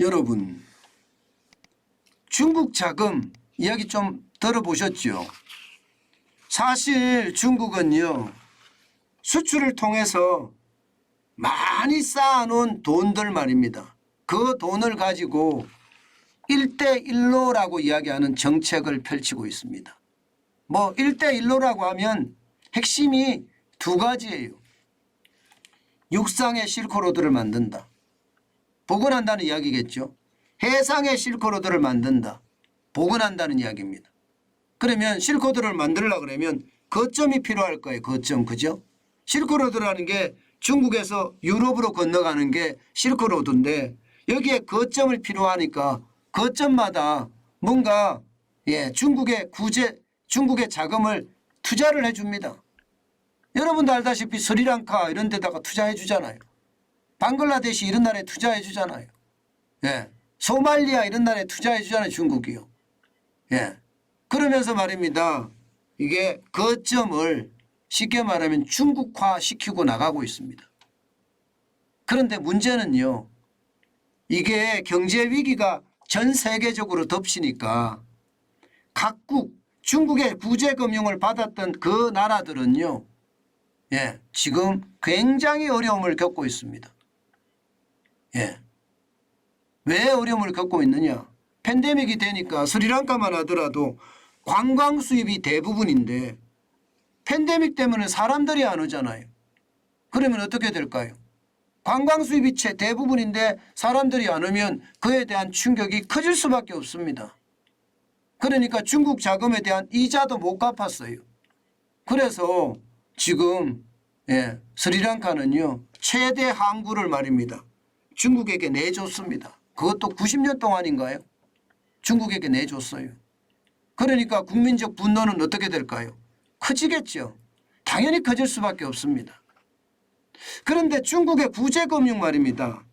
여러분, 중국 자금 이야기 좀 들어보셨죠? 사실 중국은요, 수출을 통해서 많이 쌓아놓은 돈들 말입니다. 그 돈을 가지고 1대1로라고 이야기하는 정책을 펼치고 있습니다. 뭐 1대1로라고 하면 핵심이 두 가지예요. 육상의 실크로드를 만든다. 복원한다는 이야기겠죠. 해상의 실크로드를 만든다. 복원한다는 이야기입니다. 그러면 실크로드를 만들려고 그러면 거점이 필요할 거예요. 거점. 그죠? 실크로드라는 게 중국에서 유럽으로 건너가는 게 실크로드인데 여기에 거점을 필요하니까 거점마다 뭔가 중국의 자금을 투자를 해줍니다. 여러분도 알다시피 스리랑카 이런 데다가 투자해 주잖아요. 방글라데시 이런 나라에 투자해 주잖아요. 소말리아 이런 나라에 투자해 주잖아요. 중국이요. 그러면서 말입니다. 이게 거점을 쉽게 말하면 중국화 시키고 나가고 있습니다. 그런데 문제는요. 이게 경제 위기가 전 세계적으로 덮치니까 각국 중국의 구제금융을 받았던 그 나라들은요. 지금 굉장히 어려움을 겪고 있습니다. 왜 어려움을 겪고 있느냐. 팬데믹이 되니까 스리랑카만 하더라도 관광 수입이 대부분인데 팬데믹 때문에 사람들이 안 오잖아요. 그러면 어떻게 될까요? 관광 수입이 대부분인데 사람들이 안 오면 그에 대한 충격이 커질 수밖에 없습니다. 그러니까 중국 자금에 대한 이자도 못 갚았어요. 그래서 지금 스리랑카는요. 최대 항구를 말입니다. 중국에게 내줬습니다. 그것도 90년 동안인가요? 중국에게 내줬어요. 그러니까 국민적 분노는 어떻게 될까요? 커지겠죠. 당연히 커질 수밖에 없습니다. 그런데 중국의 구제금융 말입니다.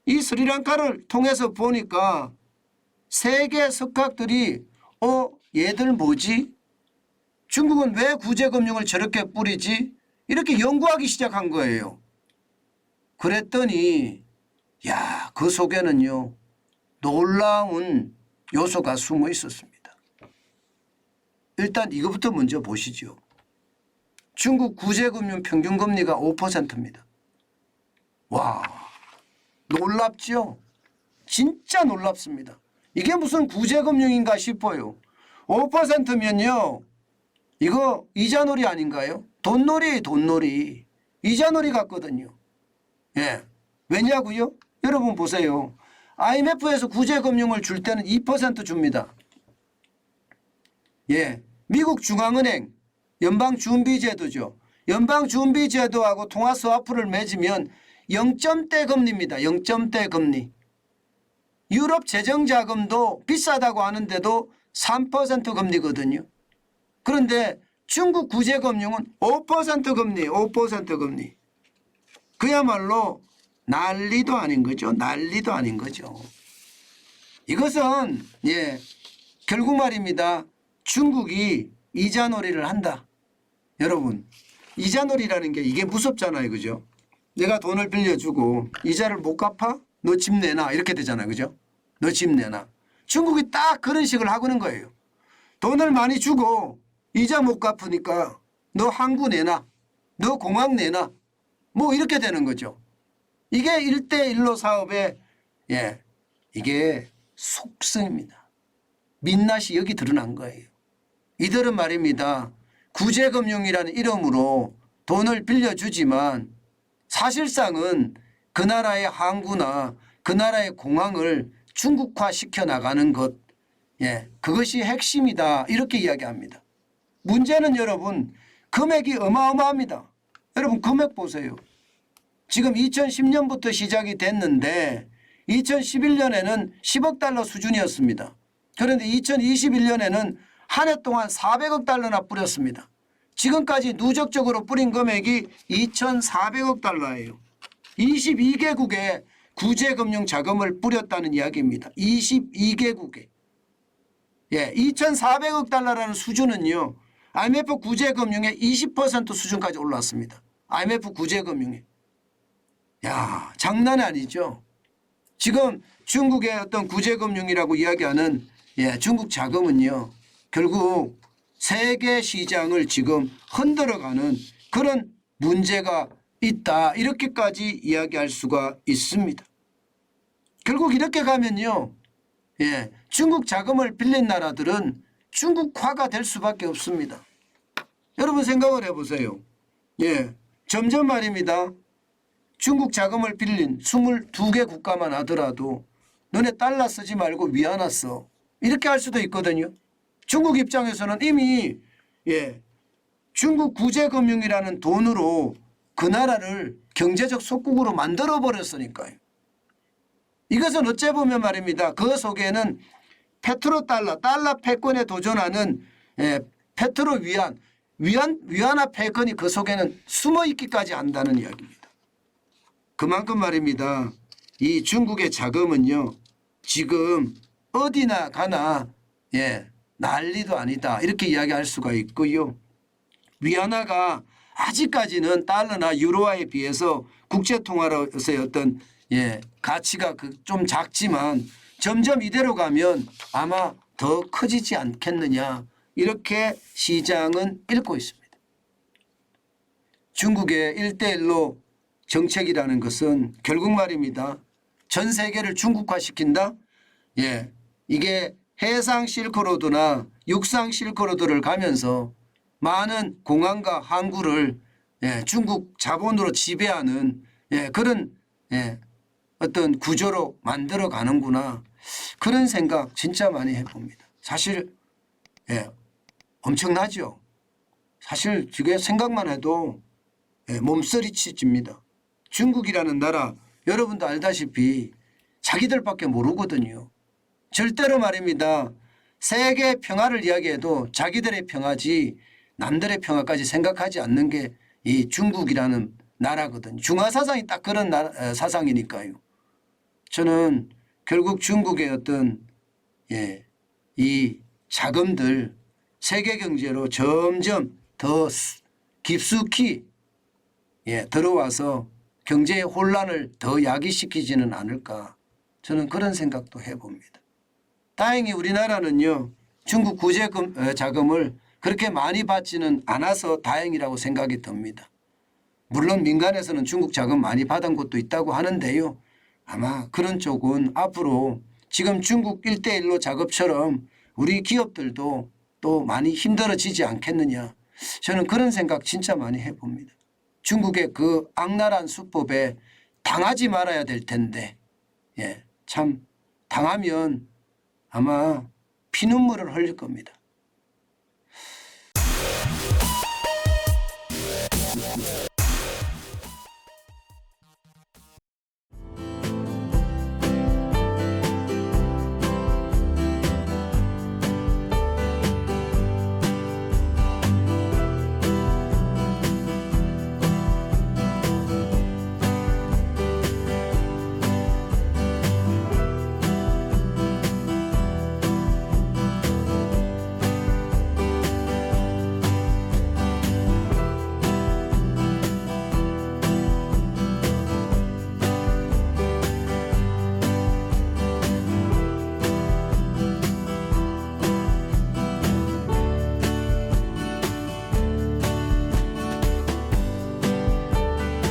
이 스리랑카를 통해서 보니까 세계 석학들이 얘들 뭐지? 중국은 왜 구제금융을 저렇게 뿌리지? 이렇게 연구하기 시작한 거예요. 그랬더니 그 속에는요. 놀라운 요소가 숨어 있었습니다. 일단 이것부터 먼저 보시죠. 중국 구제금융 평균금리가 5%입니다. 와, 놀랍죠? 진짜 놀랍습니다. 이게 무슨 구제금융인가 싶어요. 5%면요. 이거 이자놀이 아닌가요? 돈놀이에요. 돈놀이. 이자놀이 같거든요. 왜냐고요? 여러분 보세요. IMF에서 구제금융을 줄 때는 2% 줍니다. 미국 중앙은행 연방준비제도죠. 연방준비제도하고 통화스와프를 맺으면 0점대 금리입니다. 0점대 금리. 유럽 재정자금도 비싸다고 하는데도 3% 금리거든요. 그런데 중국 구제금융은 5% 금리, 5% 금리. 그야말로 난리도 아닌 거죠. 난리도 아닌 거죠. 이것은 결국 말입니다. 중국이 이자놀이를 한다. 여러분 이자놀이라는 게 이게 무섭잖아요. 그죠? 내가 돈을 빌려주고 이자를 못 갚아? 너 집 내놔. 이렇게 되잖아요. 그죠? 너 집 내놔. 중국이 딱 그런 식을 하고는 거예요. 돈을 많이 주고 이자 못 갚으니까 너 항구 내놔. 너 공항 내놔. 뭐 이렇게 되는 거죠. 이게 1대1로 사업의 이게 속성입니다. 민낯이 여기 드러난 거예요. 이들은 말입니다. 구제금융이라는 이름으로 돈을 빌려주지만 사실상은 그 나라의 항구나 그 나라의 공항을 중국화시켜 나가는 것, 그것이 핵심이다. 이렇게 이야기합니다. 문제는 여러분 금액이 어마어마합니다. 여러분 금액 보세요. 지금 2010년부터 시작이 됐는데 2011년에는 10억 달러 수준이었습니다. 그런데 2021년에는 한 해 동안 400억 달러나 뿌렸습니다. 지금까지 누적적으로 뿌린 금액이 2,400억 달러예요. 22개국에 구제금융 자금을 뿌렸다는 이야기입니다. 22개국에. 2,400억 달러라는 수준은요. IMF 구제금융의 20% 수준까지 올랐습니다. IMF 구제금융에. 장난이 아니죠. 지금 중국의 어떤 구제금융이라고 이야기하는 중국 자금은요. 결국 세계 시장을 지금 흔들어가는 그런 문제가 있다. 이렇게까지 이야기할 수가 있습니다. 결국 이렇게 가면요. 중국 자금을 빌린 나라들은 중국화가 될 수밖에 없습니다. 여러분 생각을 해보세요. 점점 말입니다. 중국 자금을 빌린 22개 국가만 하더라도 너네 달러 쓰지 말고 위안화 써. 이렇게 할 수도 있거든요. 중국 입장에서는 이미 중국 구제금융이라는 돈으로 그 나라를 경제적 속국으로 만들어 버렸으니까요. 이것은 어째 보면 말입니다. 그 속에는 페트로달러, 달러 패권에 도전하는 페트로 위안화 패권이 그 속에는 숨어 있기까지 한다는 이야기입니다. 그만큼 말입니다. 이 중국의 자금은요. 지금 어디나 가나 난리도 아니다. 이렇게 이야기할 수가 있고요. 위안화가 아직까지는 달러나 유로화에 비해서 국제통화로서의 어떤 가치가 좀 작지만 점점 이대로 가면 아마 더 커지지 않겠느냐 이렇게 시장은 읽고 있습니다. 중국의 1대1로 정책이라는 것은 결국 말입니다. 전 세계를 중국화시킨다? 이게 해상 실크로드나 육상 실크로드를 가면서 많은 공항과 항구를 중국 자본으로 지배하는 그런 어떤 구조로 만들어 가는구나. 그런 생각 진짜 많이 해봅니다. 사실 엄청나죠. 사실 지금 생각만 해도 몸서리치집니다. 중국이라는 나라 여러분도 알다시피 자기들밖에 모르거든요. 절대로 말입니다. 세계 평화를 이야기해도 자기들의 평화지 남들의 평화까지 생각하지 않는 게 이 중국이라는 나라거든요. 중화사상이 딱 그런 사상이니까요. 저는 결국 중국의 어떤 이 자금들 세계 경제로 점점 더 깊숙이 들어와서 경제의 혼란을 더 야기시키지는 않을까. 저는 그런 생각도 해봅니다. 다행히 우리나라는요. 중국 구제 자금을 그렇게 많이 받지는 않아서 다행이라고 생각이 듭니다. 물론 민간에서는 중국 자금 많이 받은 곳도 있다고 하는데요. 아마 그런 쪽은 앞으로 지금 중국 1대1로 작업처럼 우리 기업들도 또 많이 힘들어지지 않겠느냐. 저는 그런 생각 진짜 많이 해봅니다. 중국의 그 악랄한 수법에 당하지 말아야 될 텐데 참 당하면 아마 피눈물을 흘릴 겁니다.